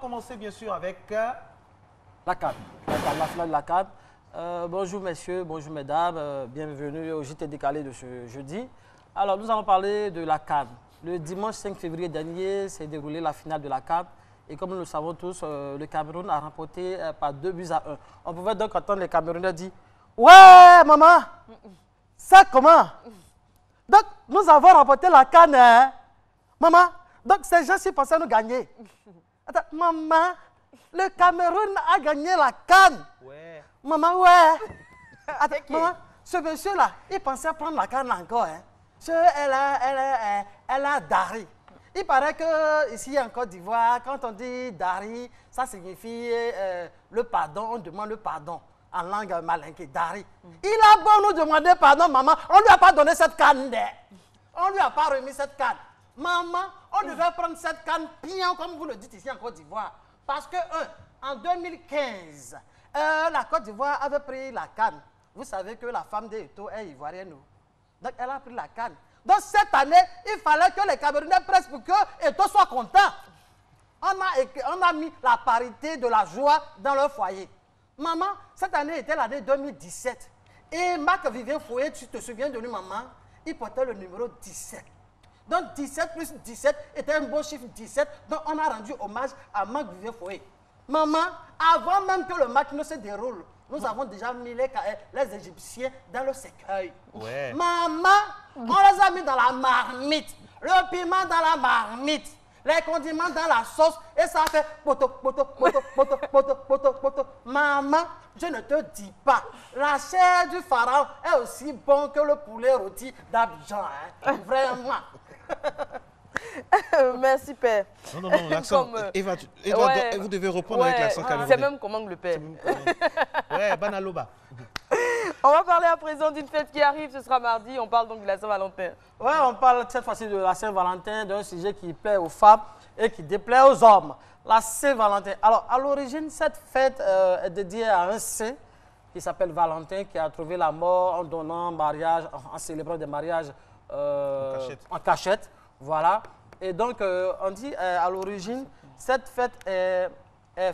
commencer bien sûr avec la CAN. La finale de la CAN. Bonjour messieurs, bonjour mesdames, bienvenue au JT décalé de ce jeudi. Alors nous allons parler de la CAN. Le dimanche 5 février dernier s'est déroulée la finale de la CAN. Et comme nous le savons tous, le Cameroun a remporté par 2-1. On pouvait donc entendre les Camerounais dire « Ouais, maman, ça comment ?» Donc, nous avons remporté la CAN, hein? Maman, donc ces gens-ci pensaient nous gagner. Attends, maman, le Cameroun a gagné la CAN. Ouais. Maman, ouais. Attends, maman, ce monsieur-là, il pensait prendre la CAN encore, hein? Elle a Dari. Il paraît qu'ici en Côte d'Ivoire, quand on dit Dari, ça signifie le pardon, on demande le pardon en langue malinké, Dari. Il a beau nous demander pardon, maman, on ne lui a pas donné cette canne. On ne lui a pas remis cette canne. Maman, on devait prendre cette canne bien comme vous le dites ici en Côte d'Ivoire. Parce que, en 2015, la Côte d'Ivoire avait pris la canne. Vous savez que la femme d'Eto est ivoirienne. Donc, elle a pris la canne. Donc, cette année, il fallait que les Camerounais pressent pour que Eto soit content. On a mis la parité de la joie dans leur foyer. Maman, cette année était l'année 2017. Et Marc-Vivien Foyer, tu te souviens de lui, maman, il portait le numéro 17. Donc, 17 plus 17 était un beau chiffre 17. Donc, on a rendu hommage à Marc-Vivien Foyer. Maman, avant même que le match ne se déroule, nous avons déjà mis les Égyptiens dans le cercueil. Ouais. Maman, on les a mis dans la marmite, le piment dans la marmite, les condiments dans la sauce, et ça fait poto, poto, poto, poto, poto, poto, poto. Maman, je ne te dis pas, la chair du pharaon est aussi bon que le poulet rôti d'Abidjan, hein? Vraiment. Merci, père. Non, l'accent. Eva, ouais, vous devez reprendre avec l'accent camerounais. C'est même comment le père. Ouais, Banaloba. On va parler à présent d'une fête qui arrive, ce sera mardi. On parle donc de la Saint-Valentin. Ouais, on parle cette fois-ci de la Saint-Valentin, d'un sujet qui plaît aux femmes et qui déplaît aux hommes. La Saint-Valentin. Alors, à l'origine, cette fête est dédiée à un saint qui s'appelle Valentin, qui a trouvé la mort en donnant mariage, en célébrant des mariages en cachette. Voilà. Et donc, on dit à l'origine, cette fête est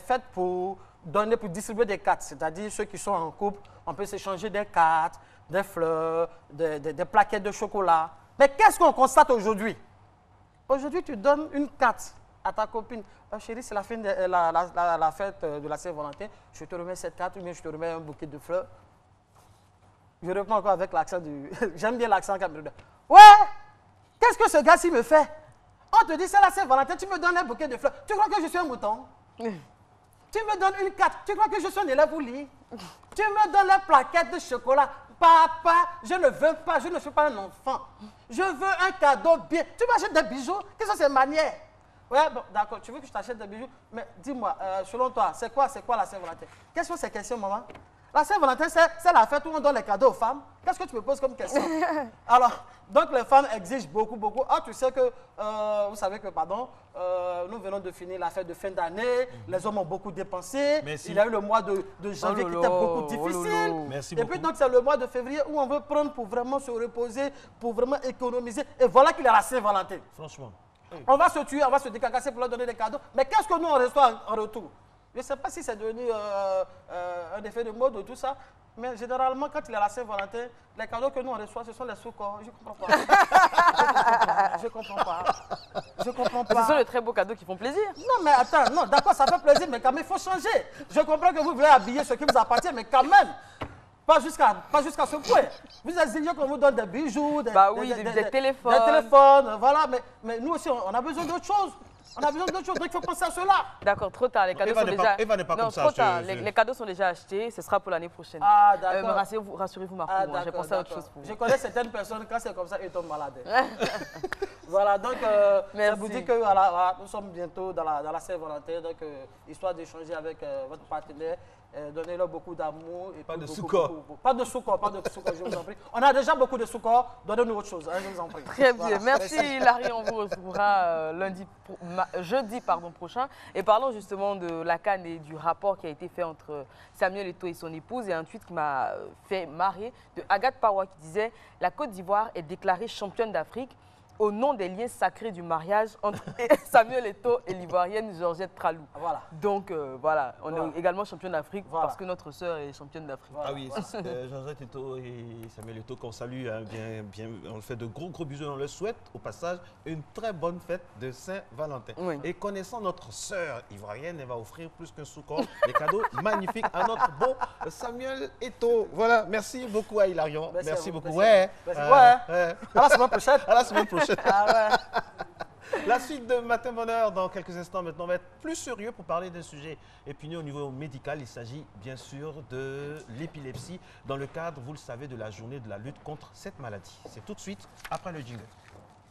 faite pour donner, pour distribuer des cartes. C'est-à-dire, ceux qui sont en couple, on peut s'échanger des cartes, des fleurs, des plaquettes de chocolat. Mais qu'est-ce qu'on constate aujourd'hui? Aujourd'hui, tu donnes une carte à ta copine. Oh, chérie, c'est la fin de la fête de la Saint-Valentin. Je te remets cette carte ou bien je te remets un bouquet de fleurs. Je reprends encore avec l'accent du... J'aime bien l'accent camerounais. Ouais! Qu'est-ce que ce gars-ci me fait? On te dit, c'est la Saint-Valentin, tu me donnes un bouquet de fleurs. Tu crois que je suis un mouton? Tu me donnes une carte, tu crois que je suis un élève au lit? Tu me donnes les plaquettes de chocolat. Papa, je ne veux pas, je ne suis pas un enfant. Je veux un cadeau bien. Tu m'achètes des bijoux? Qu'est-ce que c'est manière? Ouais, bon, d'accord, tu veux que je t'achète des bijoux? Mais dis-moi, selon toi, c'est quoi la Saint-Valentin? Quelles sont ces questions, maman? La Saint-Valentin, c'est la fête où on donne les cadeaux aux femmes. Qu'est-ce que tu me poses comme question? Alors, donc les femmes exigent beaucoup, beaucoup. Ah, tu sais que, vous savez que, pardon, nous venons de finir la fête de fin d'année. Les hommes ont beaucoup dépensé. Merci. Il y a eu le mois de janvier qui était beaucoup difficile. Merci beaucoup. Et puis donc c'est le mois de février où on veut prendre pour vraiment se reposer, pour vraiment économiser. Et voilà qu'il y a la Saint-Valentin. Franchement. On va se tuer, on va se décacasser pour leur donner des cadeaux. Mais qu'est-ce que nous on reçoit en retour? Je ne sais pas si c'est devenu un effet de mode ou tout ça, mais généralement, quand il y a la Saint-Valentin, les cadeaux que nous on reçoit, ce sont les sous-corps. Je ne comprends pas. Je comprends pas. Je comprends pas. Ce sont de très beaux cadeaux qui font plaisir. Non, mais attends, non, d'accord, ça fait plaisir, mais quand même, il faut changer. Je comprends que vous voulez habiller ce qui vous appartient, mais quand même, pas jusqu'à ce point. Vous exigez qu'on vous donne des bijoux, des téléphones. Des téléphones, voilà, mais nous aussi, on a besoin d'autre chose. On a besoin d'autre chose, donc il faut penser à cela. D'accord, trop tard, les cadeaux sont déjà... Eva n'est pas comme ça. Trop tard, les cadeaux sont déjà achetés, ce sera pour l'année prochaine. Ah, d'accord. Rassurez-vous, Marco, j'ai pensé à autre chose pour vous. Je connais certaines personnes, quand c'est comme ça, ils tombent malades. Voilà, donc, ça vous dit que voilà, nous sommes bientôt dans la Saint-Valentin, donc, histoire d'échanger avec votre partenaire, donnez-leur beaucoup d'amour. Pas de sous-corps. Pas de sous-corps, je vous en prie. On a déjà beaucoup de sous-corps, donnez-nous autre chose, hein, je vous en prie. Très bien, merci Larry, on vous retrouvera jeudi prochain. Et parlons justement de la CAN et du rapport qui a été fait entre Samuel Eto'o et son épouse. Et un tweet qui m'a fait marrer de Agathe Parois qui disait « La Côte d'Ivoire est déclarée championne d'Afrique. au nom des liens sacrés du mariage entre Samuel Eto'o et l'Ivoirienne Georgette Tralou. Voilà. Donc voilà, on est également championne d'Afrique Voilà. parce que notre sœur est championne d'Afrique. Ah oui, Georgette Eto'o et Samuel Eto'o qu'on salue, hein, on fait de gros bisous, on leur souhaite au passage une très bonne fête de Saint-Valentin. Oui. Et connaissant notre sœur ivoirienne, elle va offrir plus qu'un sous-corps, des cadeaux magnifiques à notre beau Samuel Eto'o. Voilà, merci beaucoup à Hilarion. Merci beaucoup. Ouais. À la semaine prochaine. À la semaine prochaine. Ah ouais. La suite de Matin Bonheur dans quelques instants. Maintenant, on va être plus sérieux pour parler d'un sujet épineux au niveau médical. Il s'agit bien sûr de l'épilepsie dans le cadre, vous le savez, de la journée de la lutte contre cette maladie. C'est tout de suite après le jingle.